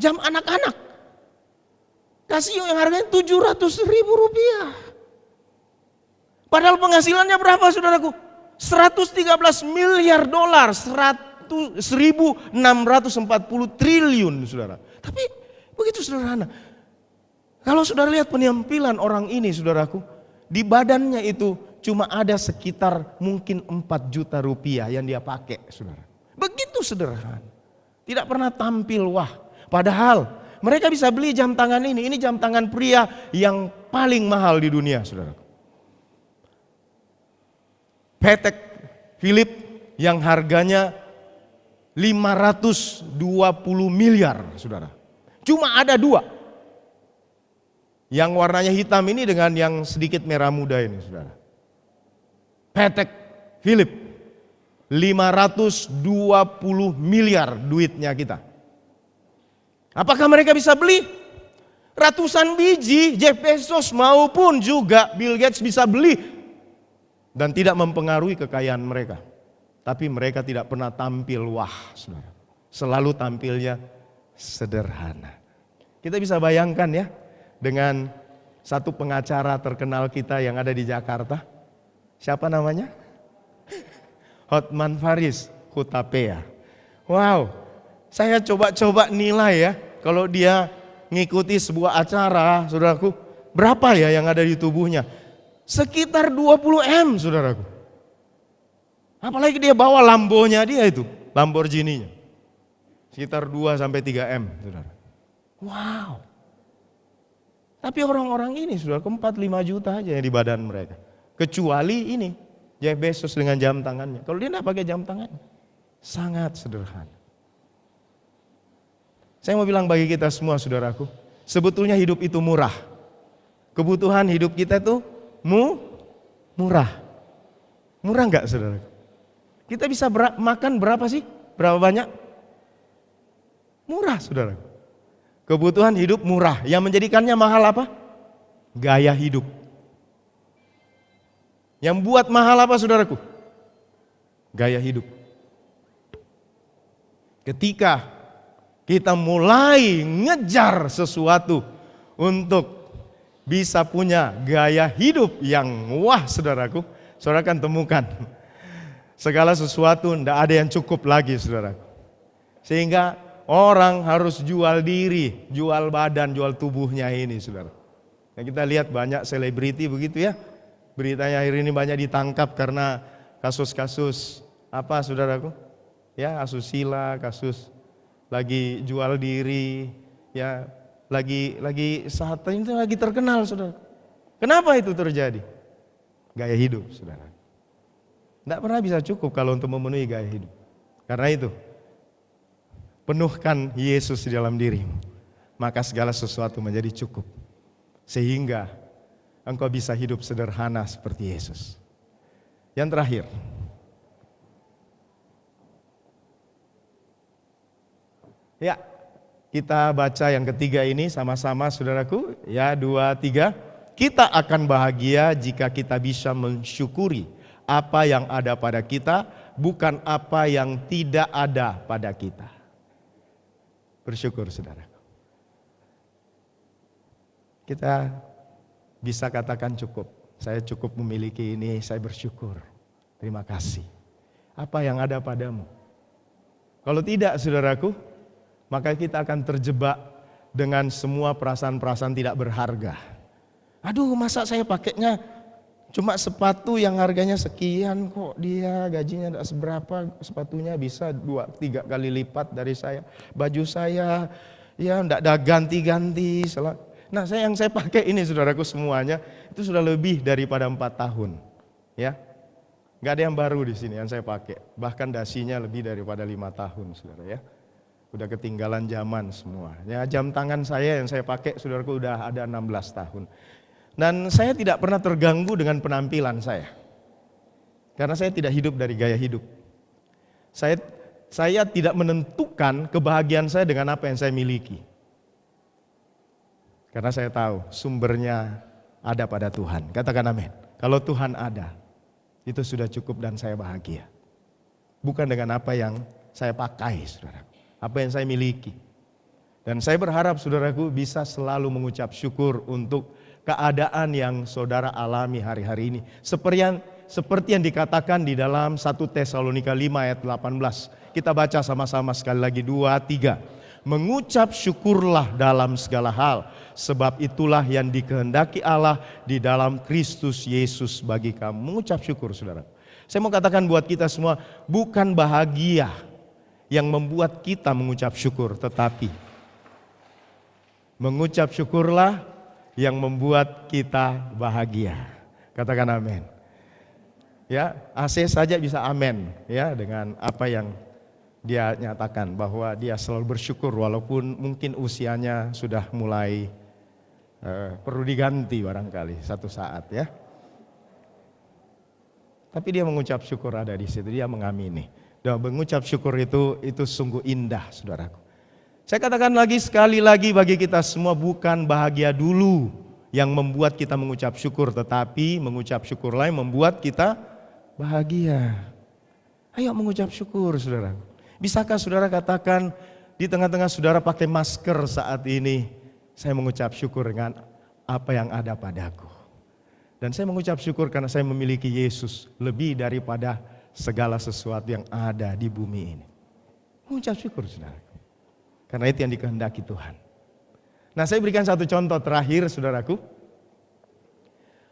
Jam anak-anak. Casio yang harganya 700 ribu rupiah. Padahal penghasilannya berapa, saudaraku? 113 miliar dolar, 1.640 triliun, saudara. Tapi begitu sederhana. Kalau saudara lihat penampilan orang ini, saudaraku, di badannya itu cuma ada sekitar mungkin 4 juta rupiah yang dia pakai, saudara. Begitu sederhana. Tidak pernah tampil wah. Padahal mereka bisa beli jam tangan ini jam tangan pria yang paling mahal di dunia, saudara. Patek Philippe yang harganya 520 miliar, saudara. Cuma ada 2. Yang warnanya hitam ini dengan yang sedikit merah muda ini, saudara. Patek Philippe 520 miliar duitnya kita. Apakah mereka bisa beli? Ratusan biji Jeff Bezos maupun juga Bill Gates bisa beli. Dan tidak mempengaruhi kekayaan mereka. Tapi mereka tidak pernah tampil wah, saudara. Selalu tampilnya sederhana. Kita bisa bayangkan ya, dengan satu pengacara terkenal kita yang ada di Jakarta. Siapa namanya? Hotman Paris Hutapea. Wow, saya coba nilai ya, kalau dia ngikuti sebuah acara, saudaraku, berapa ya yang ada di tubuhnya? Sekitar 20 M, saudaraku. Apalagi dia bawa Lambonya dia itu, Lamborghini-nya. Sekitar 2 sampai 3 M, saudara. Wow. Tapi orang-orang ini, saudaraku, 4-5 juta aja yang di badan mereka. Kecuali ini, Jeff Bezos dengan jam tangannya. Kalau dia tidak pakai jam tangan, sangat sederhana. Saya mau bilang bagi kita semua, saudaraku, sebetulnya hidup itu murah. Kebutuhan hidup kita itu murah. Murah nggak saudara? Kita bisa makan berapa sih? Berapa banyak? Murah saudara. Kebutuhan hidup murah. Yang menjadikannya mahal apa? Gaya hidup. Yang buat mahal apa saudaraku? Gaya hidup. Ketika kita mulai ngejar sesuatu untuk bisa punya gaya hidup yang wah saudaraku, saudara akan temukan segala sesuatu tidak ada yang cukup lagi saudaraku. Sehingga orang harus jual diri, jual badan, jual tubuhnya ini saudara. Nah, kita lihat banyak selebriti begitu ya. Beritanya akhir ini banyak ditangkap karena kasus-kasus apa saudaraku? Ya, asusila, kasus lagi jual diri, ya, lagi saat ini lagi terkenal saudara. Kenapa itu terjadi? Gaya hidup saudara. Tidak pernah bisa cukup kalau untuk memenuhi gaya hidup. Karena itu, penuhkan Yesus di dalam dirimu, maka segala sesuatu menjadi cukup. Sehingga engkau bisa hidup sederhana seperti Yesus. Yang terakhir, ya, kita baca yang ketiga ini sama-sama saudaraku. Ya, 2, 3. Kita akan bahagia jika kita bisa mensyukuri apa yang ada pada kita, bukan apa yang tidak ada pada kita. Bersyukur saudaraku. Kita bisa katakan cukup. Saya cukup memiliki ini, saya bersyukur. Terima kasih. Apa yang ada padamu? Kalau tidak saudaraku, maka kita akan terjebak dengan semua perasaan-perasaan tidak berharga. Aduh, masa saya pakainya cuma sepatu yang harganya sekian, kok dia gajinya tidak seberapa, sepatunya bisa 2-3 kali lipat dari saya. Baju saya ya tidak ada ganti-ganti. Nah, yang saya pakai ini saudaraku semuanya itu sudah lebih daripada 4 tahun. Ya, nggak ada yang baru di sini yang saya pakai. Bahkan dasinya lebih daripada 5 tahun, saudara ya. Udah ketinggalan zaman semua. Ya, jam tangan saya yang saya pakai, saudaraku, udah ada 16 tahun. Dan saya tidak pernah terganggu dengan penampilan saya. Karena saya tidak hidup dari gaya hidup. Saya tidak menentukan kebahagiaan saya dengan apa yang saya miliki. Karena saya tahu sumbernya ada pada Tuhan. Katakan amin. Kalau Tuhan ada, itu sudah cukup dan saya bahagia. Bukan dengan apa yang saya pakai, saudara. Apa yang saya miliki. Dan saya berharap saudaraku bisa selalu mengucap syukur untuk keadaan yang saudara alami hari-hari ini. Seperti yang dikatakan di dalam 1 Tesalonika 5 ayat 18. Kita baca sama-sama sekali lagi, 2, 3. Mengucap syukurlah dalam segala hal, sebab itulah yang dikehendaki Allah di dalam Kristus Yesus bagi kamu. Mengucap syukur saudara. Saya mau katakan buat kita semua, bukan bahagia yang membuat kita mengucap syukur, tetapi mengucap syukurlah yang membuat kita bahagia. Katakan amin. Ya, AC saja bisa amin ya dengan apa yang dia nyatakan, bahwa dia selalu bersyukur walaupun mungkin usianya sudah mulai perlu diganti barangkali satu saat ya. Tapi dia mengucap syukur ada di situ, dia mengamini. Dan mengucap syukur itu sungguh indah saudaraku. Saya katakan lagi sekali lagi bagi kita semua, bukan bahagia dulu yang membuat kita mengucap syukur, tetapi mengucap syukurlah yang membuat kita bahagia. Ayo mengucap syukur saudaraku. Bisakah saudara katakan di tengah-tengah saudara pakai masker saat ini, saya mengucap syukur dengan apa yang ada padaku. Dan saya mengucap syukur karena saya memiliki Yesus lebih daripada segala sesuatu yang ada di bumi ini. Mengucap syukur saudara. Karena itu yang dikehendaki Tuhan. Nah, saya berikan satu contoh terakhir saudaraku.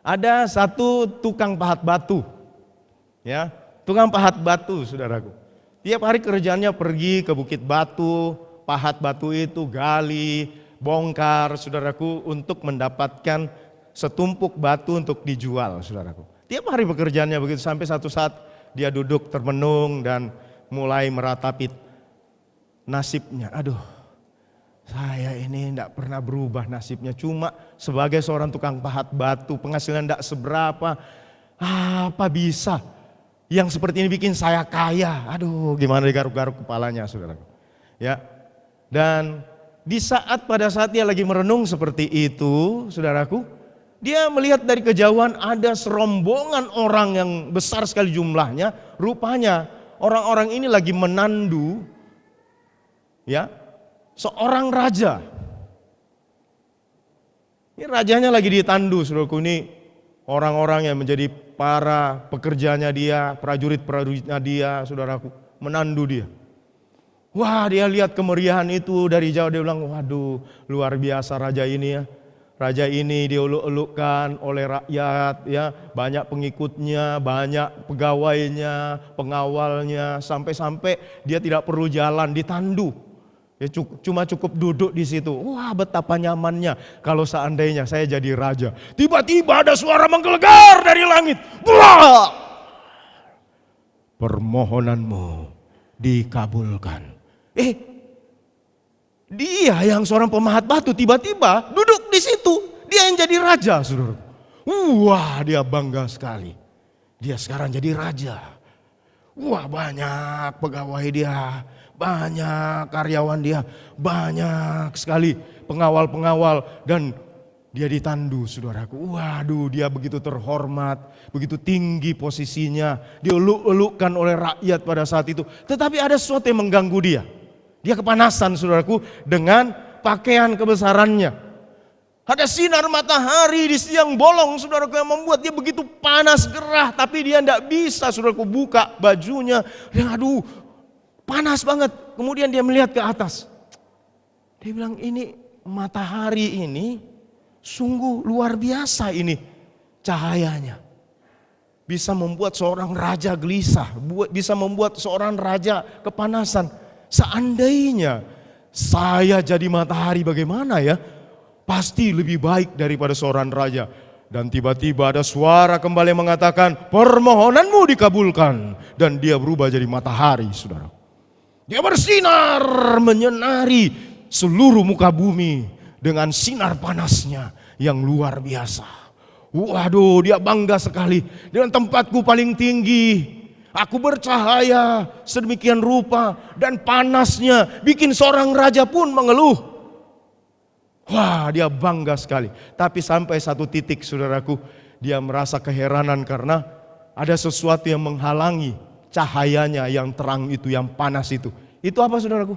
Ada satu tukang pahat batu. Ya, tukang pahat batu saudaraku. Tiap hari kerjaannya pergi ke Bukit Batu, pahat batu itu, gali, bongkar saudaraku, untuk mendapatkan setumpuk batu untuk dijual saudaraku. Tiap hari pekerjaannya begitu, sampai satu saat dia duduk termenung dan mulai meratapi nasibnya. Aduh, saya ini tidak pernah berubah nasibnya, cuma sebagai seorang tukang pahat batu, penghasilan tidak seberapa, apa bisa Yang seperti ini bikin saya kaya. Aduh, gimana digaruk-garuk kepalanya, saudaraku. Ya. Dan pada saat dia lagi merenung seperti itu, saudaraku, dia melihat dari kejauhan ada serombongan orang yang besar sekali jumlahnya. Rupanya orang-orang ini lagi menandu, ya, seorang raja. Ini rajanya lagi ditandu, saudaraku. Ini orang-orang yang menjadi para pekerjanya dia, prajurit-prajuritnya dia, saudaraku, menandu dia. Wah, dia lihat kemeriahan itu dari jauh, dia bilang, waduh, luar biasa raja ini ya. Raja ini dieluk-elukkan oleh rakyat, ya, banyak pengikutnya, banyak pegawainya, pengawalnya, sampai-sampai dia tidak perlu jalan, ditandu. Ya, cuma cukup duduk di situ. Wah, betapa nyamannya kalau seandainya saya jadi raja. Tiba-tiba ada suara menggelegar dari langit. Buah! Permohonanmu dikabulkan. Dia yang seorang pemahat batu tiba-tiba duduk di situ. Dia yang jadi raja, saudara. Wah, dia bangga sekali. Dia sekarang jadi raja. Wah, banyak pegawai dia, banyak karyawan dia, banyak sekali pengawal-pengawal, dan dia ditandu, saudaraku. Waduh, dia begitu terhormat, begitu tinggi posisinya, dieluk-elukkan oleh rakyat pada saat itu. Tetapi ada sesuatu yang mengganggu dia. Dia kepanasan, saudaraku, dengan pakaian kebesarannya. Ada sinar matahari di siang bolong, saudaraku, yang membuat dia begitu panas gerah. Tapi dia tidak bisa, saudaraku, buka bajunya. Dia aduh, panas banget. Kemudian dia melihat ke atas. Dia bilang, ini matahari ini sungguh luar biasa ini cahayanya. Bisa membuat seorang raja gelisah, bisa membuat seorang raja kepanasan. Seandainya saya jadi matahari bagaimana ya? Pasti lebih baik daripada seorang raja. Dan tiba-tiba ada suara kembali mengatakan, permohonanmu dikabulkan. Dan dia berubah jadi matahari, saudara. Dia bersinar menyinari seluruh muka bumi dengan sinar panasnya yang luar biasa. Waduh, dia bangga sekali. Dengan tempatku paling tinggi, aku bercahaya sedemikian rupa, dan panasnya bikin seorang raja pun mengeluh. Wah, dia bangga sekali. Tapi sampai satu titik, saudaraku, dia merasa keheranan karena ada sesuatu yang menghalangi cahayanya yang terang itu, yang panas itu. Itu apa, saudaraku?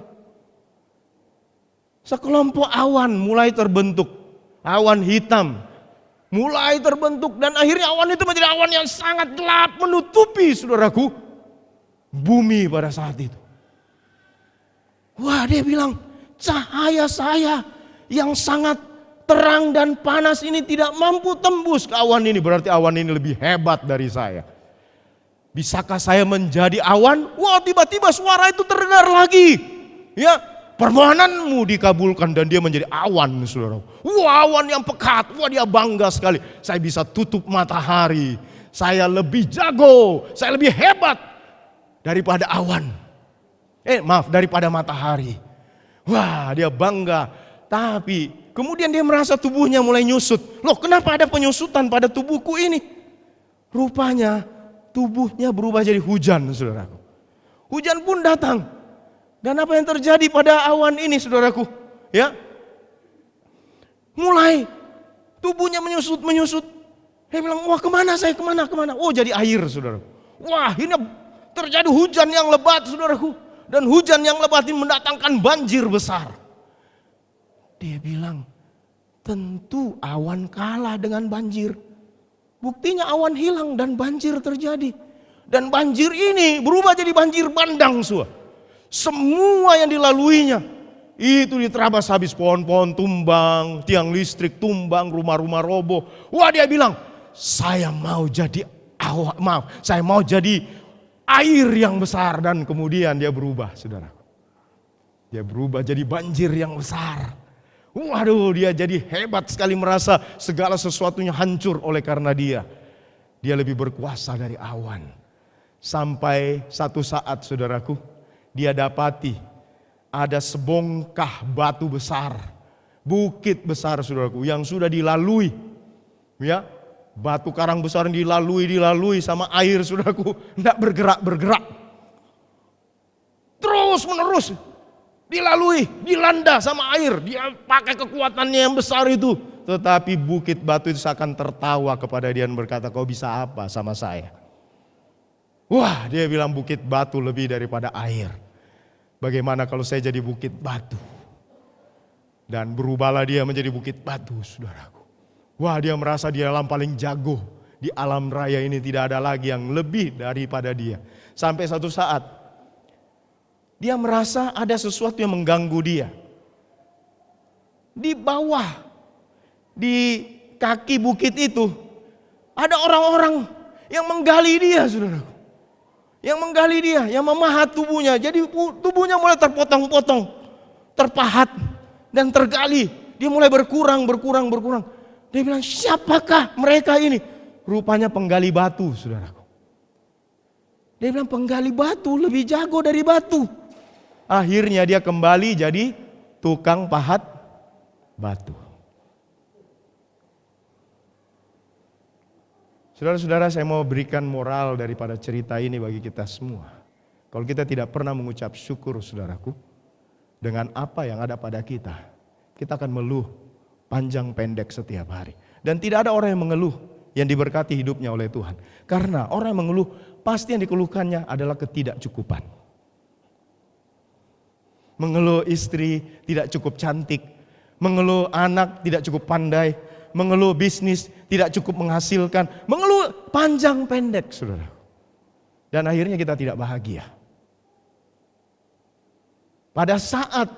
Sekelompok awan mulai terbentuk. Awan hitam mulai terbentuk, dan akhirnya awan itu menjadi awan yang sangat gelap menutupi, saudaraku, bumi pada saat itu. Wah, dia bilang, cahaya saya yang sangat terang dan panas ini tidak mampu tembus ke awan ini. Berarti awan ini lebih hebat dari saya. Bisakah saya menjadi awan? Wah, tiba-tiba suara itu terdengar lagi. Ya, permohonanmu dikabulkan, dan dia menjadi awan, saudara. Wah, awan yang pekat. Wah, dia bangga sekali. Saya bisa tutup matahari. Saya lebih jago. Saya lebih hebat daripada awan. Daripada matahari. Wah, dia bangga. Tapi kemudian dia merasa tubuhnya mulai nyusut. Loh, kenapa ada penyusutan pada tubuhku ini? Rupanya tubuhnya berubah jadi hujan, saudaraku. Hujan pun datang. Dan apa yang terjadi pada awan ini, saudaraku? Ya, mulai tubuhnya menyusut. Dia bilang, wah, kemana saya, kemana? Oh, jadi air, saudaraku. Wah, ini terjadi hujan yang lebat, saudaraku. Dan hujan yang lebat ini mendatangkan banjir besar. Dia bilang, tentu awan kalah dengan banjir. Buktinya awan hilang dan banjir terjadi. Dan banjir ini berubah jadi banjir bandang, saudara. Semua yang dilaluinya itu diterabas habis, pohon-pohon tumbang, tiang listrik tumbang, rumah-rumah roboh. Wah, dia bilang, saya mau jadi saya mau jadi air yang besar. Dan kemudian dia berubah, saudara. Dia berubah jadi banjir yang besar. Waduh, dia jadi hebat sekali, merasa segala sesuatunya hancur oleh karena dia. Dia lebih berkuasa dari awan. Sampai satu saat, saudaraku, dia dapati ada sebongkah batu besar, bukit besar, saudaraku, yang sudah dilalui, ya, Batu karang besar dilalui sama air, saudaraku, tidak bergerak. Terus menerus dilalui, dilanda sama air. Dia pakai kekuatannya yang besar itu. Tetapi bukit batu itu akan tertawa kepada dia dan berkata, kau bisa apa sama saya? Wah, dia bilang bukit batu lebih daripada air. Bagaimana kalau saya jadi bukit batu? Dan berubahlah dia menjadi bukit batu, saudaraku. Wah, dia merasa dia yang paling jago. Di alam raya ini tidak ada lagi yang lebih daripada dia. Sampai satu saat, dia merasa ada sesuatu yang mengganggu dia. Di bawah, di kaki bukit itu, ada orang-orang yang menggali dia, saudaraku. Yang menggali dia, yang memahat tubuhnya. Jadi tubuhnya mulai terpotong-potong, terpahat dan tergali. Dia mulai berkurang. Dia bilang, siapakah mereka ini? Rupanya penggali batu, saudaraku. Dia bilang, penggali batu lebih jago dari batu. Akhirnya dia kembali jadi tukang pahat batu. Saudara-saudara, saya mau berikan moral daripada cerita ini bagi kita semua. Kalau kita tidak pernah mengucap syukur, saudaraku, dengan apa yang ada pada kita akan mengeluh panjang pendek setiap hari. Dan tidak ada orang yang mengeluh yang diberkati hidupnya oleh Tuhan. Karena orang yang mengeluh, pasti yang dikeluhkannya adalah ketidakcukupan. Mengeluh istri tidak cukup cantik, mengeluh anak tidak cukup pandai, mengeluh bisnis tidak cukup menghasilkan, mengeluh panjang pendek, saudara. Dan akhirnya kita tidak bahagia. Pada saat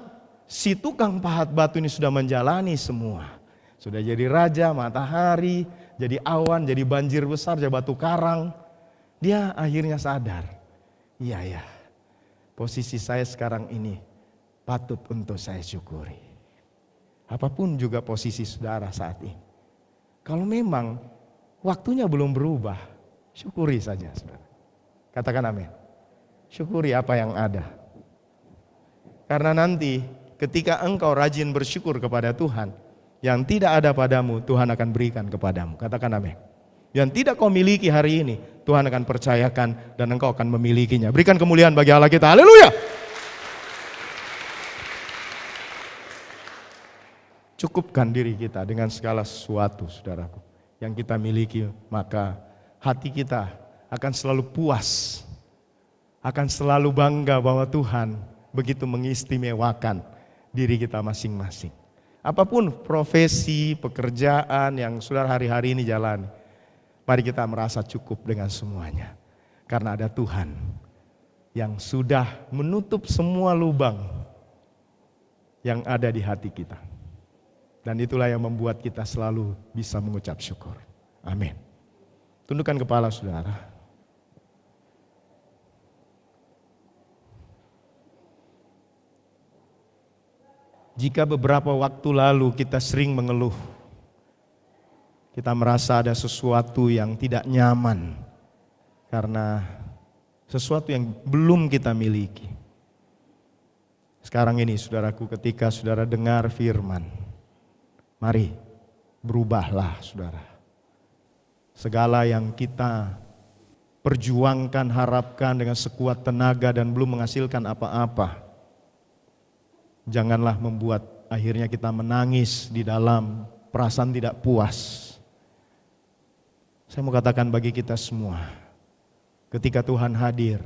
si tukang pahat batu ini sudah menjalani semua, sudah jadi raja matahari, jadi awan, jadi banjir besar, jadi batu karang, dia akhirnya sadar, iya, posisi saya sekarang ini patut untuk saya syukuri. Apapun juga posisi saudara saat ini. Kalau memang waktunya belum berubah, syukuri saja, saudara. Katakan amin. Syukuri apa yang ada. Karena nanti ketika engkau rajin bersyukur kepada Tuhan, yang tidak ada padamu Tuhan akan berikan kepadamu. Katakan amin. Yang tidak kau miliki hari ini, Tuhan akan percayakan dan engkau akan memilikinya. Berikan kemuliaan bagi Allah kita. Haleluya. Cukupkan diri kita dengan segala sesuatu, saudaraku, yang kita miliki, maka hati kita akan selalu puas, akan selalu bangga bahwa Tuhan begitu mengistimewakan diri kita masing-masing. Apapun profesi, pekerjaan yang saudara hari-hari ini jalani, mari kita merasa cukup dengan semuanya. Karena ada Tuhan yang sudah menutup semua lubang yang ada di hati kita. Dan itulah yang membuat kita selalu bisa mengucap syukur. Amin. Tundukkan kepala saudara. Jika beberapa waktu lalu kita sering mengeluh, kita merasa ada sesuatu yang tidak nyaman karena sesuatu yang belum kita miliki. Sekarang ini saudaraku, ketika saudara dengar firman, mari berubahlah saudara. Segala yang kita perjuangkan, harapkan dengan sekuat tenaga dan belum menghasilkan apa-apa, janganlah membuat akhirnya kita menangis di dalam perasaan tidak puas. Saya mau katakan bagi kita semua, ketika Tuhan hadir,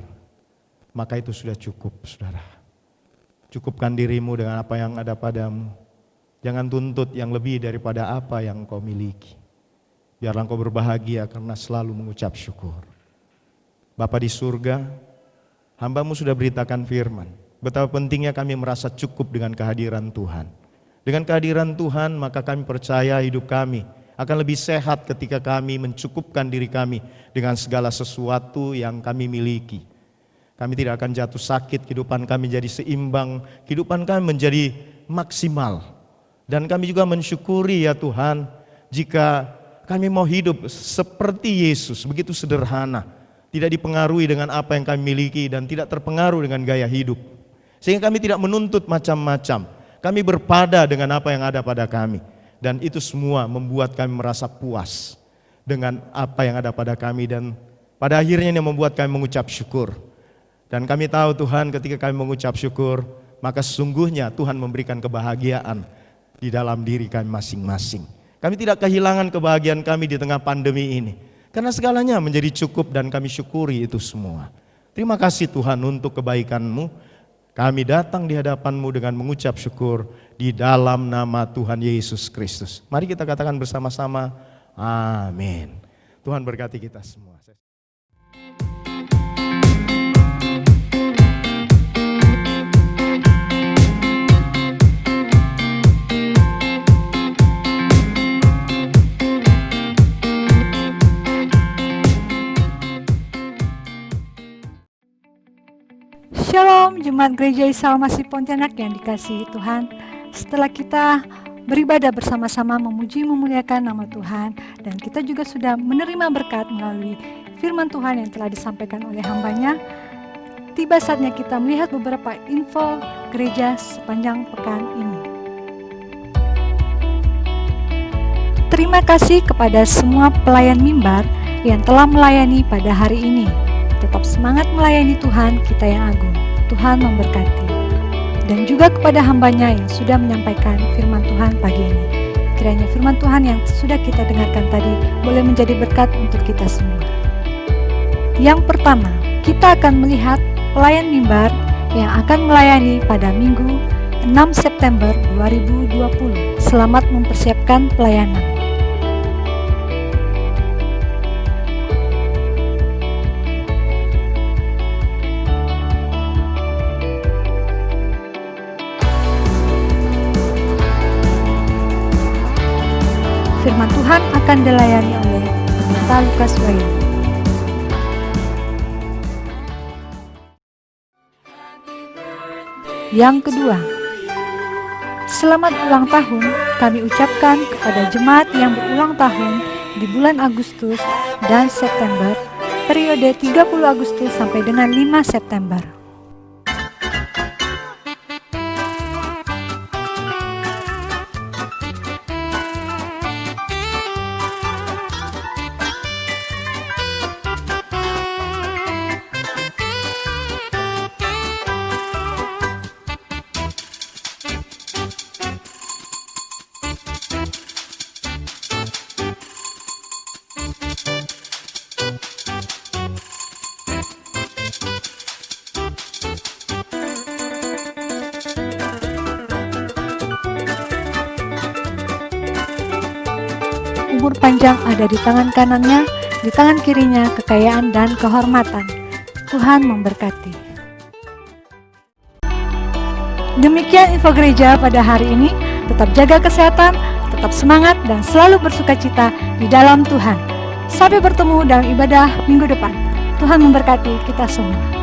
maka itu sudah cukup, saudara. Cukupkan dirimu dengan apa yang ada padamu. Jangan tuntut yang lebih daripada apa yang kau miliki. Biarlah kau berbahagia karena selalu mengucap syukur. Bapa di surga, hamba-Mu sudah beritakan firman. Betapa pentingnya kami merasa cukup dengan kehadiran Tuhan. Dengan kehadiran Tuhan maka kami percaya hidup kami akan lebih sehat ketika kami mencukupkan diri kami dengan segala sesuatu yang kami miliki. Kami tidak akan jatuh sakit, kehidupan kami jadi seimbang, kehidupan kami menjadi maksimal. Dan kami juga mensyukuri ya Tuhan, jika kami mau hidup seperti Yesus, begitu sederhana, tidak dipengaruhi dengan apa yang kami miliki dan tidak terpengaruh dengan gaya hidup. Sehingga kami tidak menuntut macam-macam, kami berpada dengan apa yang ada pada kami. Dan itu semua membuat kami merasa puas. dengan apa yang ada pada kami, dan pada akhirnya ini membuat kami mengucap syukur. Dan kami tahu Tuhan, ketika kami mengucap syukur, maka sesungguhnya Tuhan memberikan kebahagiaan di dalam diri kami masing-masing. Kami tidak kehilangan kebahagiaan kami di tengah pandemi ini, karena segalanya menjadi cukup dan kami syukuri itu semua. Terima kasih Tuhan untuk kebaikan-Mu. Kami datang di hadapan-Mu dengan mengucap syukur di dalam nama Tuhan Yesus Kristus. Mari kita katakan bersama-sama, amin. Tuhan berkati kita semua. Shalom Jemaat Gereja Isa Al-Masih Pontianak yang dikasihi Tuhan. Setelah kita beribadah bersama-sama memuji memuliakan nama Tuhan, dan kita juga sudah menerima berkat melalui firman Tuhan yang telah disampaikan oleh hambanya, tiba saatnya kita melihat beberapa info gereja sepanjang pekan ini. Terima kasih kepada semua pelayan mimbar yang telah melayani pada hari ini. Tetap semangat melayani Tuhan kita yang agung. Tuhan memberkati. Dan juga kepada hambanya yang sudah menyampaikan firman Tuhan pagi ini. Kiranya firman Tuhan yang sudah kita dengarkan tadi boleh menjadi berkat untuk kita semua. Yang pertama, kita akan melihat pelayan mimbar yang akan melayani pada Minggu 6 September 2020. Selamat mempersiapkan pelayanan. Firman Tuhan akan dilayani oleh Pendeta Lukas Wayu. Yang kedua, selamat ulang tahun kami ucapkan kepada jemaat yang berulang tahun di bulan Agustus dan September, periode 30 Agustus sampai dengan 5 September. Umur panjang ada di tangan kanannya, di tangan kirinya kekayaan dan kehormatan. Tuhan memberkati. Demikian info gereja pada hari ini. Tetap jaga kesehatan, tetap semangat dan selalu bersukacita di dalam Tuhan. Sampai bertemu dalam ibadah minggu depan. Tuhan memberkati kita semua.